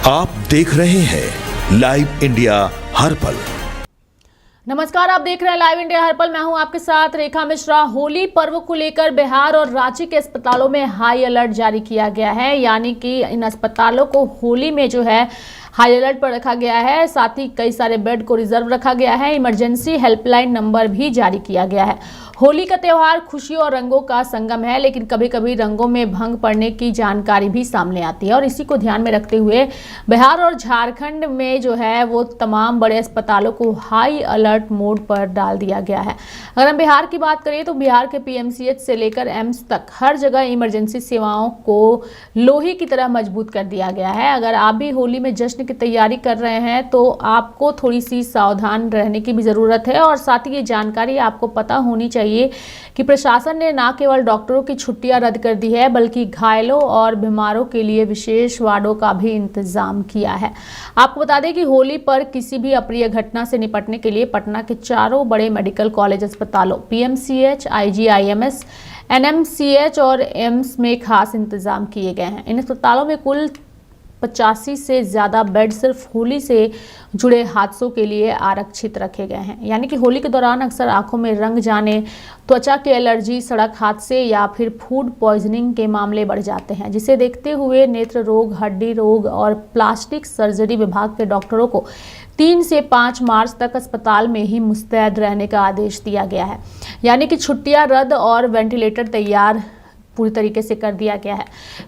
आप देख रहे हैं लाइव इंडिया हर पल। नमस्कार, आप देख रहे हैं लाइव इंडिया हर पल। मैं हूं आपके साथ रेखा मिश्रा। होली पर्व को लेकर बिहार और रांची के अस्पतालों में हाई अलर्ट जारी किया गया है, यानी कि इन अस्पतालों को होली में जो है हाई अलर्ट पर रखा गया है। साथ ही कई सारे बेड को रिजर्व रखा गया है। इमरजेंसी हेल्पलाइन नंबर भी जारी किया गया है। होली का त्यौहार खुशियों और रंगों का संगम है, लेकिन कभी कभी रंगों में भंग पड़ने की जानकारी भी सामने आती है और इसी को ध्यान में रखते हुए बिहार और झारखंड में जो है वो तमाम बड़े अस्पतालों को हाई अलर्ट मोड पर डाल दिया गया है। अगर हम बिहार की बात करें तो बिहार के पीएमसीएच से लेकर एम्स तक हर जगह इमरजेंसी सेवाओं को लोहे की तरह मजबूत कर दिया गया है। अगर आप भी होली में जश्न की तैयारी कर रहे हैं तो आपको थोड़ी सी सावधान रहने की भी ज़रूरत है और साथ ही ये जानकारी आपको पता होनी चाहिए कि प्रशासन ने न केवल डॉक्टरों की छुट्टियां रद्द कर दी है, बल्कि घायलों और बीमारों के लिए विशेष वार्डों का भी इंतजाम किया है। आपको बता दें कि होली पर किसी भी अप्रिय घटना से निपटने के लिए पटना के चारों बड़े मेडिकल कॉलेज अस्पतालों पीएमसीएच, आईजीआईएमएस, एनएमसीएच और एम्स में खास इंतजाम किए गए हैं। इन अस्पतालों में कुल 85 से ज़्यादा बेड सिर्फ होली से जुड़े हादसों के लिए आरक्षित रखे गए हैं। यानी कि होली के दौरान अक्सर आंखों में रंग जाने, त्वचा की एलर्जी, सड़क हादसे या फिर फूड पॉइजनिंग के मामले बढ़ जाते हैं, जिसे देखते हुए नेत्र रोग, हड्डी रोग और प्लास्टिक सर्जरी विभाग के डॉक्टरों को 3 से 5 मार्च तक अस्पताल में ही मुस्तैद रहने का आदेश दिया गया है। यानी कि छुट्टियां रद्द और वेंटिलेटर तैयार पूरी तरीके से कर दिया गया है।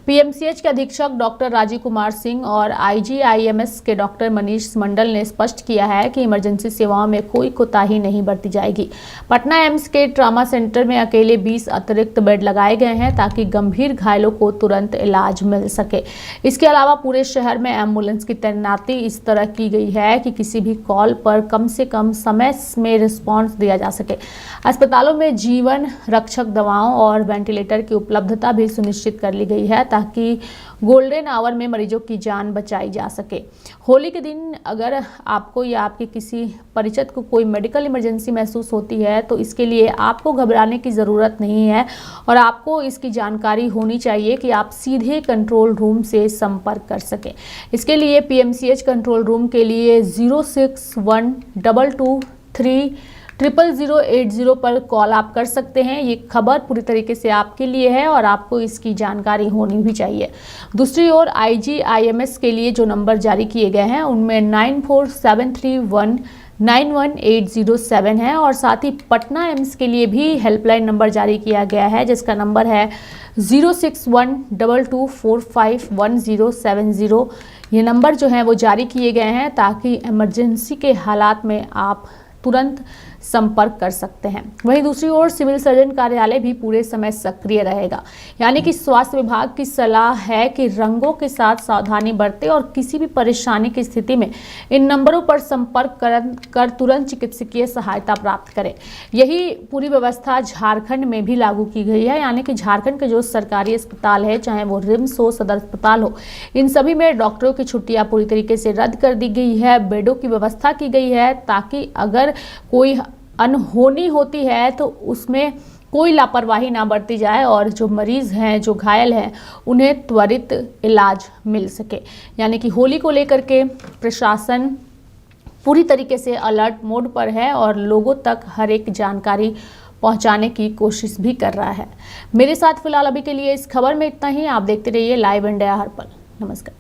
पीएमसीएच के अधीक्षक डॉक्टर राजीव कुमार सिंह और आईजीआईएमएस के डॉक्टर मनीष मंडल ने स्पष्ट किया है कि इमरजेंसी सेवाओं में कोई कोताही नहीं बरती जाएगी। पटना एम्स के ट्रॉमा सेंटर में अकेले 20 अतिरिक्त बेड लगाए गए हैं ताकि गंभीर घायलों को तुरंत इलाज मिल सके। इसके अलावा पूरे शहर में एम्बुलेंस की तैनाती इस तरह की गई है कि किसी भी कॉल पर कम से कम समय में रिस्पॉन्स दिया जा सके। अस्पतालों में जीवन रक्षक दवाओं और वेंटिलेटर की उपलब्धता भी सुनिश्चित कर ली गई है ताकि गोल्डन आवर में मरीजों की जान बचाई जा सके। होली के दिन अगर आपको या आपके किसी परिचित को कोई मेडिकल इमरजेंसी महसूस होती है तो इसके लिए आपको घबराने की ज़रूरत नहीं है और आपको इसकी जानकारी होनी चाहिए कि आप सीधे कंट्रोल रूम से संपर्क कर सकें। इसके लिए पीएमसीएच कंट्रोल रूम के लिए 06122300080 पर कॉल आप कर सकते हैं। ये खबर पूरी तरीके से आपके लिए है और आपको इसकी जानकारी होनी भी चाहिए। दूसरी ओर आईजीआईएमएस के लिए जो नंबर जारी किए गए हैं उनमें 9473191807 है और साथ ही पटना एम्स के लिए भी हेल्पलाइन नंबर जारी किया गया है, जिसका नंबर है 06122451070। ये नंबर जो है वो जारी किए गए हैं ताकि इमरजेंसी के हालात में आप तुरंत संपर्क कर सकते हैं। वहीं दूसरी ओर सिविल सर्जन कार्यालय भी पूरे समय सक्रिय रहेगा। यानी कि स्वास्थ्य विभाग की सलाह है कि रंगों के साथ सावधानी बरतें और किसी भी परेशानी की स्थिति में इन नंबरों पर संपर्क कर तुरंत चिकित्सकीय सहायता प्राप्त करें। यही पूरी व्यवस्था झारखंड में भी लागू की गई है। यानी कि झारखंड के जो सरकारी अस्पताल है, चाहे वो रिम्स हो, सदर अस्पताल हो, इन सभी में डॉक्टरों की छुट्टियां पूरी तरीके से रद्द कर दी गई है। बेडों की व्यवस्था की गई है ताकि अगर कोई अनहोनी होती है तो उसमें कोई लापरवाही ना बरती जाए और जो मरीज हैं, जो घायल हैं, उन्हें त्वरित इलाज मिल सके। यानी कि होली को लेकर के प्रशासन पूरी तरीके से अलर्ट मोड पर है और लोगों तक हर एक जानकारी पहुंचाने की कोशिश भी कर रहा है। मेरे साथ फिलहाल अभी के लिए इस खबर में इतना ही। आप देखते रहिए लाइव इंडिया हर पल। नमस्कार।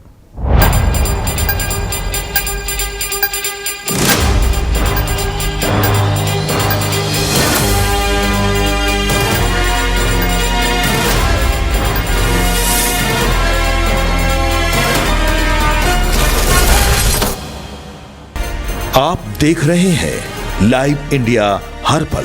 आप देख रहे हैं लाइव इंडिया हर पल।